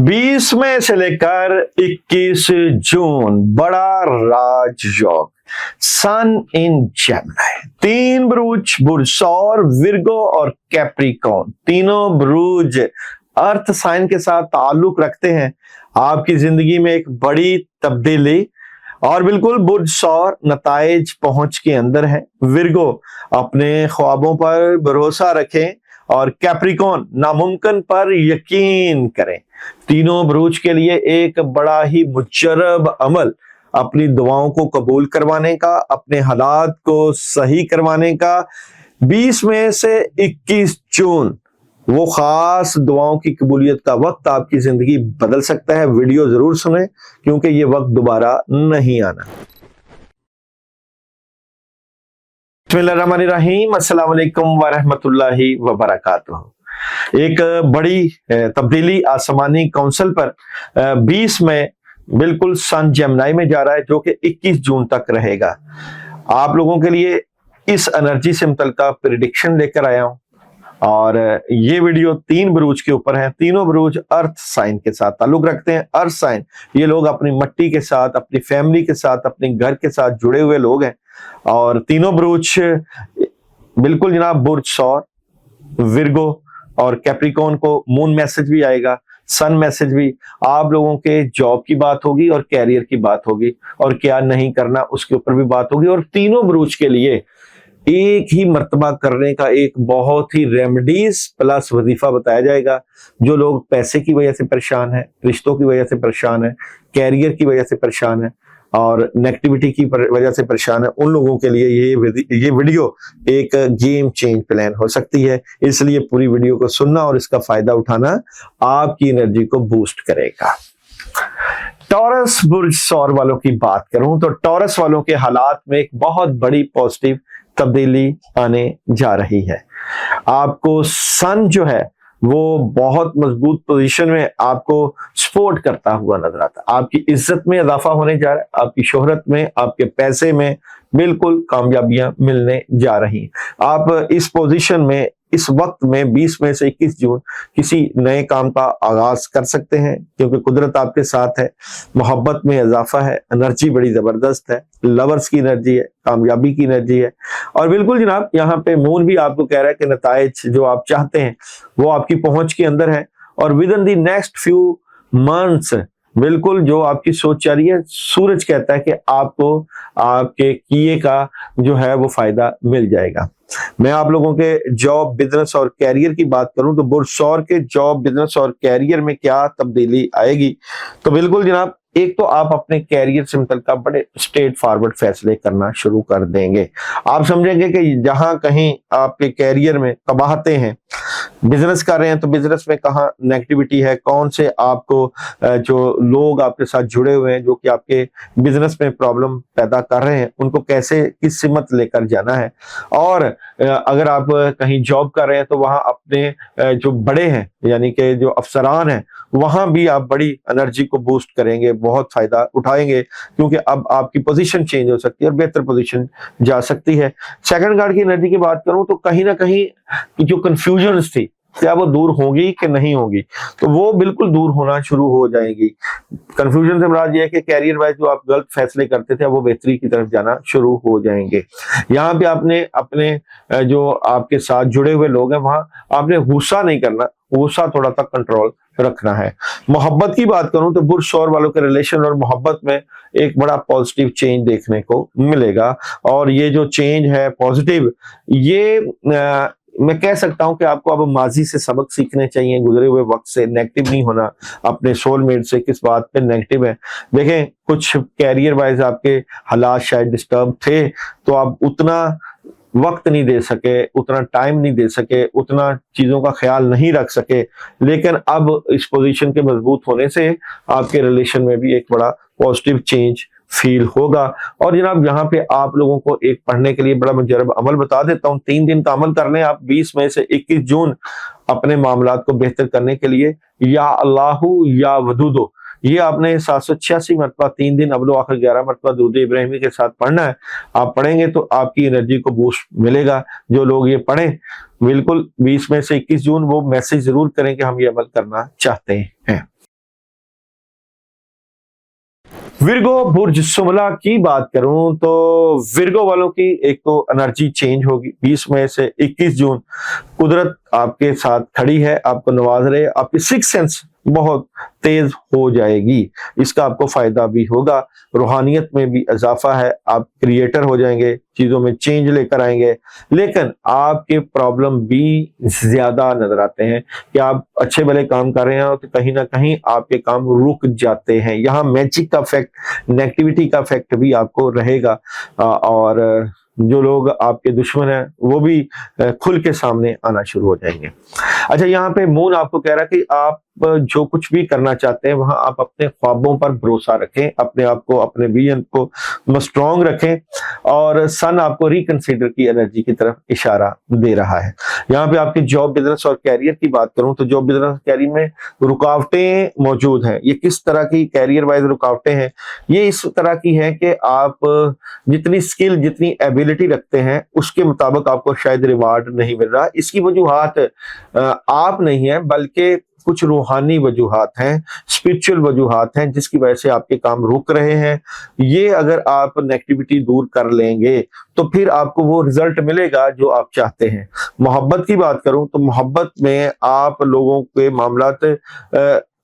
20 मई से लेकर 21 जून बड़ा राजयोग। सन इन जेमिनी, 3 बुर्ज, बुर्ज सौर, विर्गो और कैप्रिकॉर्न, तीनों बुर्ज अर्थ साइन के साथ ताल्लुक रखते हैं। आपकी जिंदगी में एक बड़ी तब्दीली और बिल्कुल बुर्ज सौर नताइज पहुंच के अंदर है। विर्गो अपने ख्वाबों पर भरोसा रखें और कैप्रिकॉर्न नामुमकिन पर यकीन करें। तीनों बुर्ज के लिए एक बड़ा ही मुजर्रब अमल अपनी दुआओं को कबूल करवाने का, अपने हालात को सही करवाने का। 20 मई से 21 जून वो खास दुआओं की कबूलियत का वक्त, आपकी जिंदगी बदल सकता है। वीडियो जरूर सुने क्योंकि ये वक्त दोबारा नहीं आना। बिस्मिल्लाहिर्रहमानिर्रहीम, अस्सलाम वालेकुम वरहमतुल्लाहि वबरकातुहू। एक बड़ी तब्दीली आसमानी काउंसिल पर 20 मई बिल्कुल सन जेमिनी में जा रहा है, जो कि 21 जून तक रहेगा। आप लोगों के लिए इस एनर्जी से मुतल्लिका प्रेडिक्शन लेकर आया हूं और ये वीडियो 3 बुर्ज के ऊपर है। तीनों बुर्ज अर्थ साइन के साथ ताल्लुक रखते हैं। अर्थ साइन ये लोग अपनी मट्टी के साथ, अपनी फैमिली के साथ, अपने घर के साथ जुड़े हुए लोग हैं। और तीनों बुर्ज बिल्कुल जनाब, बुर्ज सौर, विर्गो और कैप्रिकॉर्न को मून मैसेज भी आएगा, सन मैसेज भी। आप लोगों के जॉब की बात होगी और कैरियर की बात होगी और क्या नहीं करना उसके ऊपर भी बात होगी। और तीनों बुर्ज के लिए एक ही मर्तबा करने का एक बहुत ही रेमेडीज प्लस वजीफा बताया जाएगा। जो लोग पैसे की वजह से परेशान है, रिश्तों की वजह से परेशान है, कैरियर की वजह से परेशान है और नेगेटिविटी की वजह से परेशान है, उन लोगों के लिए ये वीडियो एक गेम चेंज प्लान हो सकती है। इसलिए पूरी वीडियो को सुनना और इसका फायदा उठाना आपकी एनर्जी को बूस्ट करेगा। टॉरस बुर्ज सौर वालों की बात करूं तो टॉरस वालों के हालात में एक बहुत बड़ी पॉजिटिव तब्दीली आने जा रही है। आपको सन जो है वो बहुत मजबूत पोजीशन में आपको सपोर्ट करता हुआ नजर आता है। आपकी इज्जत में इजाफा होने जा रहा है, आपकी शोहरत में, आपके पैसे में बिल्कुल कामयाबियां मिलने जा रही हैं। आप इस पोजीशन में, इस वक्त में 20 मई से 21 जून किसी नए काम का आगाज कर सकते हैं क्योंकि कुदरत आपके साथ है। मोहब्बत में इजाफा है, एनर्जी बड़ी जबरदस्त है, लवर्स की एनर्जी है, कामयाबी की एनर्जी है। और बिल्कुल जनाब, यहाँ पे मून भी आपको कह रहा है कि नताइज जो आप चाहते हैं वो आपकी पहुंच के अंदर है। और with in the next few months बिल्कुल जो आपकी सोच जा रही है, सूरज कहता है कि आपको आपके किए का जो है वो फायदा मिल जाएगा। मैं आप लोगों के जॉब, बिजनेस और कैरियर की बात करूं तो बुर्ज सौर के जॉब, बिजनेस और कैरियर में क्या तब्दीली आएगी, तो बिल्कुल जनाब, एक तो आप अपने कैरियर से मुतल्लिका बड़े स्ट्रेट फॉरवर्ड फैसले करना शुरू कर देंगे। आप समझेंगे कि जहां कहीं आपके कैरियर में तबाहते हैं, बिजनेस कर रहे हैं तो बिजनेस में कहाँ नेगेटिविटी है, कौन से आपको जो लोग आपके साथ जुड़े हुए हैं जो कि आपके बिजनेस में प्रॉब्लम पैदा कर रहे हैं, उनको कैसे किस सिमत लेकर जाना है। और अगर आप कहीं जॉब कर रहे हैं तो वहां अपने जो बड़े हैं यानी कि जो अफसरान हैं, वहां भी आप बड़ी एनर्जी को बूस्ट करेंगे, बहुत फायदा उठाएंगे क्योंकि अब आपकी पोजीशन चेंज हो सकती है और बेहतर पोजीशन जा सकती है। सेकंड गार्ड की एनर्जी की बात करूं तो कहीं ना कहीं जो कंफ्यूजन थी, क्या वो दूर होगी कि नहीं होगी, तो वो बिल्कुल दूर होना शुरू हो जाएगी। कंफ्यूजन से मुराद ये है कि कैरियर वाइज जो आप गलत फैसले करते थे वो बेहतरी की तरफ जाना शुरू हो जाएंगे। यहाँ पे आपने अपने जो आपके साथ जुड़े हुए लोग हैं वहां आपने गुस्सा नहीं करना, गुस्सा थोड़ा सा कंट्रोल रखना है। मोहब्बत की बात करूं तो बुर्ज सौर वालों के रिलेशन और मोहब्बत में एक बड़ा पॉजिटिव चेंज देखने को मिलेगा। और ये जो चेंज है पॉजिटिव, ये मैं कह सकता हूं कि आपको अब माजी से सबक सीखने चाहिए, गुजरे हुए वक्त से नेगेटिव नहीं होना। अपने सोलमेट से किस बात पे नेगेटिव है, देखें कुछ कैरियर वाइज आपके हालात शायद डिस्टर्ब थे तो आप उतना वक्त नहीं दे सके, उतना टाइम नहीं दे सके, उतना चीजों का ख्याल नहीं रख सके, लेकिन अब इस पोजीशन के मजबूत होने से आपके रिलेशन में भी एक बड़ा पॉजिटिव चेंज फील होगा। और जनाब, यहाँ पे आप लोगों को एक पढ़ने के लिए बड़ा मुजर्रब अमल बता देता हूँ। 3 दिन का अमल कर लें आप 20 मई से 21 जून अपने मामलात को बेहतर करने के लिए। या अल्लाहु या वदूदो, ये आपने 786 मरतबा 3 दिन अवलो आखिर 11 मरतबा दुरूद इब्राहिमी के साथ पढ़ना है। आप पढ़ेंगे तो आपकी एनर्जी को बूस्ट मिलेगा। जो लोग ये पढ़ें बिल्कुल 20 मई से 21 जून वो मैसेज जरूर करें कि हम ये अमल करना चाहते हैं। विर्गो बुर्ज सुमला की बात करूं तो विर्गो वालों की एक तो एनर्जी चेंज होगी 20 मई से 21 जून। कुदरत आपके साथ खड़ी है, आपको नवाज रहे, आपकी सिक्स सेंस बहुत तेज हो जाएगी, इसका आपको फायदा भी होगा। रूहानियत में भी इजाफा है, आप क्रिएटर हो जाएंगे, चीजों में चेंज लेकर आएंगे। लेकिन आपके प्रॉब्लम भी ज्यादा नजर आते हैं कि आप अच्छे भले काम कर रहे हैं तो कहीं ना कहीं आपके काम रुक जाते हैं। यहाँ मैजिक का इफेक्ट, नेगेटिविटी का इफेक्ट भी आपको रहेगा और जो लोग आपके दुश्मन हैं वो भी खुल के सामने आना शुरू हो जाएंगे। अच्छा, यहाँ पे मून आपको कह रहा है कि आप जो कुछ भी करना चाहते हैं वहां आप अपने ख्वाबों पर भरोसा रखें, अपने आप को, अपने विजन को स्ट्रॉन्ग रखें, और सन आपको रिकंसिडर की एनर्जी की तरफ इशारा दे रहा है। यहाँ पे आपके जॉब, बिजनेस और कैरियर की बात करूं तो जॉब, बिजनेस, कैरियर में रुकावटें मौजूद हैं। ये किस तरह की कैरियर वाइज रुकावटें हैं? ये इस तरह की है कि आप जितनी स्किल, जितनी एबिलिटी रखते हैं उसके मुताबिक आपको शायद रिवार्ड नहीं मिल रहा। इसकी वजूहात आप नहीं है बल्कि कुछ रूहानी वजूहात हैं, स्पिरिचुअल वजूहात हैं जिसकी वजह से आपके काम रुक रहे हैं। ये अगर आप नेगेटिविटी दूर कर लेंगे तो फिर आपको वो रिजल्ट मिलेगा जो आप चाहते हैं। मोहब्बत की बात करूं तो मोहब्बत में आप लोगों के मामलात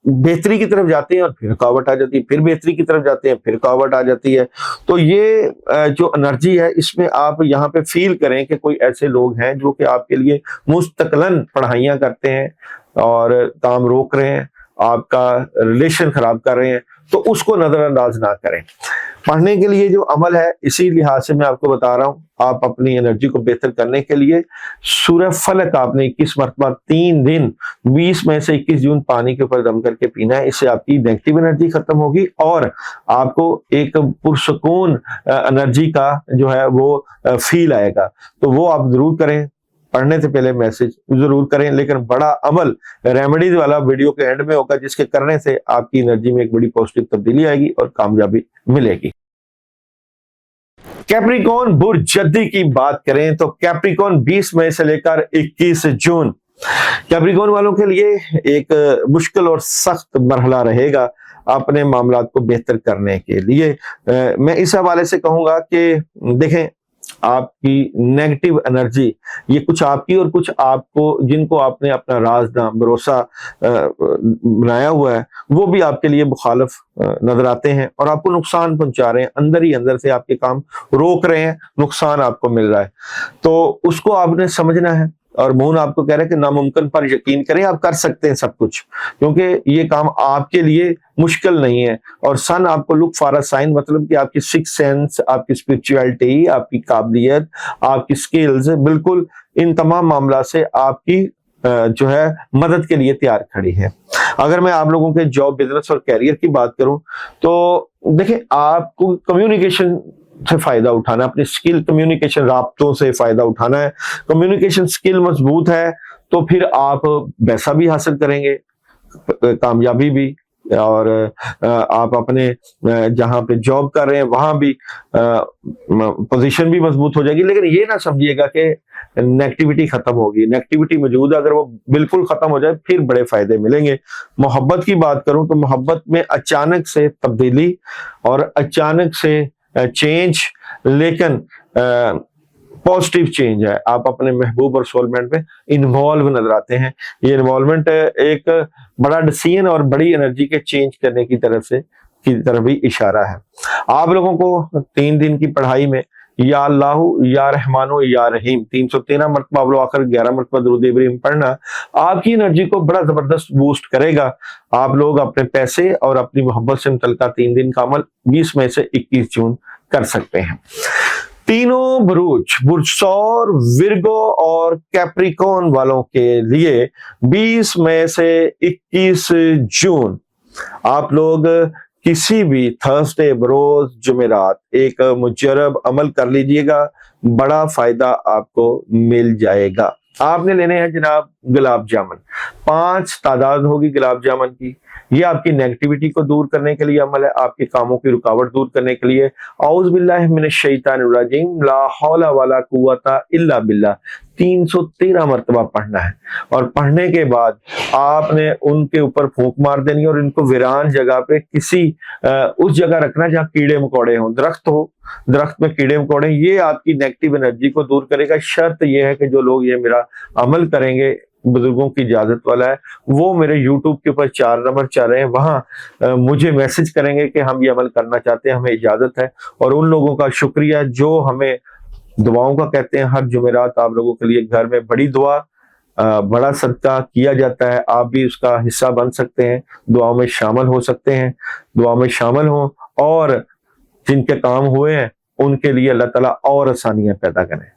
बेहतरी की तरफ जाते हैं और फिर रुकावट आ जाती है, फिर बेहतरी की तरफ जाते हैं, फिर रुकावट आ जाती है। तो ये जो एनर्जी है इसमें आप यहाँ पे फील करें कि कोई ऐसे लोग हैं जो कि आपके लिए मुस्तकलन पढ़ाइयाँ करते हैं और काम रोक रहे हैं, आपका रिलेशन खराब कर रहे हैं, तो उसको नजरअंदाज ना करें। पढ़ने के लिए जो अमल है, इसी लिहाज से मैं आपको बता रहा हूं, आप अपनी एनर्जी को बेहतर करने के लिए सूरह फलक आपने 21 मरतबा 3 दिन 20 मई से 21 जून पानी के ऊपर दम करके पीना है। इससे आपकी नेगेटिव एनर्जी खत्म होगी और आपको एक पुरसुकून एनर्जी का जो है वो फील आएगा। तो वो आप जरूर करें, पढ़ने से पहले मैसेज जरूर करें। लेकिन बड़ा अमल रेमेडीज वाला वीडियो के एंड में होगा जिसके करने से आपकी एनर्जी में एक बड़ी पॉजिटिव तब्दीली आएगी और कामयाबी मिलेगी। कैप्रिकॉर्न बुर्ज जद्दी की बात करें तो कैप्रिकॉर्न 20 मई से लेकर 21 जून कैप्रिकॉर्न वालों के लिए एक मुश्किल और सख्त मरहला रहेगा अपने मामलात को बेहतर करने के लिए। मैं इस हवाले से कहूंगा कि देखें, आपकी नेगेटिव एनर्जी ये कुछ आपकी और कुछ आपको, जिनको आपने अपना राज़दां भरोसा बनाया हुआ है, वो भी आपके लिए मुखालिफ नजर आते हैं और आपको नुकसान पहुंचा रहे हैं, अंदर ही अंदर से आपके काम रोक रहे हैं, नुकसान आपको मिल रहा है। तो उसको आपने समझना है और मून आपको कह रहा है कि नामुमकिन पर यकीन करें, आप कर सकते हैं सब कुछ, क्योंकि ये काम आपके लिए मुश्किल नहीं है। और सन आपको लुक फॉर अ साइन, मतलब कि आपकी सिक्स सेंस, आपकी स्पिरिचुअलिटी, आपकी काबिलियत, आपकी स्किल्स, बिल्कुल इन तमाम मामला से आपकी जो है मदद के लिए तैयार खड़ी है। अगर मैं आप लोगों के जॉब, बिजनेस और कैरियर की बात करूं तो देखें, आपको कम्युनिकेशन से फायदा उठाना, अपनी स्किल, कम्युनिकेशन, राब्तों से फायदा उठाना है। कम्युनिकेशन स्किल मजबूत है तो फिर आप पैसा भी हासिल करेंगे, कामयाबी भी, और आप अपने जहां पे जॉब कर रहे हैं वहां भी पोजीशन भी मजबूत हो जाएगी। लेकिन ये ना समझिएगा कि नेगेटिविटी खत्म होगी, नेगेटिविटी मौजूद है, अगर वो बिल्कुल खत्म हो जाए फिर बड़े फायदे मिलेंगे। मोहब्बत की बात करूं तो मोहब्बत में अचानक से तब्दीली और अचानक से चेंज, लेकिन पॉजिटिव चेंज है। आप अपने महबूब और सोलमेट में इन्वॉल्व नजर आते हैं। ये इन्वॉल्वमेंट एक बड़ा डिसीजन और बड़ी एनर्जी के चेंज करने की तरफ भी इशारा है। आप लोगों को 3 दिन की पढ़ाई में या अल्लाहु या रहमानो या रहीम 313 मरतबा अव्वल आखिर 11 मरतबा दुरूद इब्राहिम पढ़ना आपकी एनर्जी को बड़ा जबरदस्त बूस्ट करेगा। आप लोग अपने पैसे और अपनी मोहब्बत से मुतल्लिका 3 दिन का अमल 20 मई से 21 जून कर सकते हैं। तीनों बुर्ज सौर, विर्गो और कैप्रिकॉर्न वालों के लिए 20 मई से 21 जून आप लोग किसी भी थर्सडे, बरोज, जुमेरात एक मुजरब अमल कर लीजिएगा, बड़ा फायदा आपको मिल जाएगा। आपने लेने हैं जनाब गुलाब जामुन, 5 तादाद होगी गुलाब जामुन की। یہ آپ کی نیگیٹیوٹی کو دور کرنے کے لیے عمل ہے، آپ کے کاموں کی رکاوٹ دور کرنے کے لیے۔ اعوذ باللہ من الشیطان الرجیم، لا حول ولا قوت الا باللہ 313 مرتبہ پڑھنا ہے، اور پڑھنے کے بعد آپ نے ان کے اوپر پھونک مار دینی اور ان کو ویران جگہ پہ کسی اس جگہ رکھنا جہاں کیڑے مکوڑے ہوں، درخت میں کیڑے مکوڑے، یہ آپ کی نیگیٹو انرجی کو دور کرے گا۔ شرط یہ ہے کہ جو لوگ یہ میرا عمل کریں گے، بزرگوں کی اجازت والا ہے، وہ میرے یوٹیوب کے اوپر 4 نمبر چل رہے ہیں، وہاں مجھے میسج کریں گے کہ ہم یہ عمل کرنا چاہتے ہیں، ہمیں اجازت ہے۔ اور ان لوگوں کا شکریہ جو ہمیں دعاؤں کا کہتے ہیں۔ ہر جمعرات آپ لوگوں کے لیے گھر میں بڑی دعا، بڑا صدقہ کیا جاتا ہے، آپ بھی اس کا حصہ بن سکتے ہیں، دعاؤں میں شامل ہو سکتے ہیں، دعاؤں میں شامل ہوں، اور جن کے کام ہوئے ہیں ان کے لیے اللہ تعالیٰ اور آسانیاں پیدا کریں۔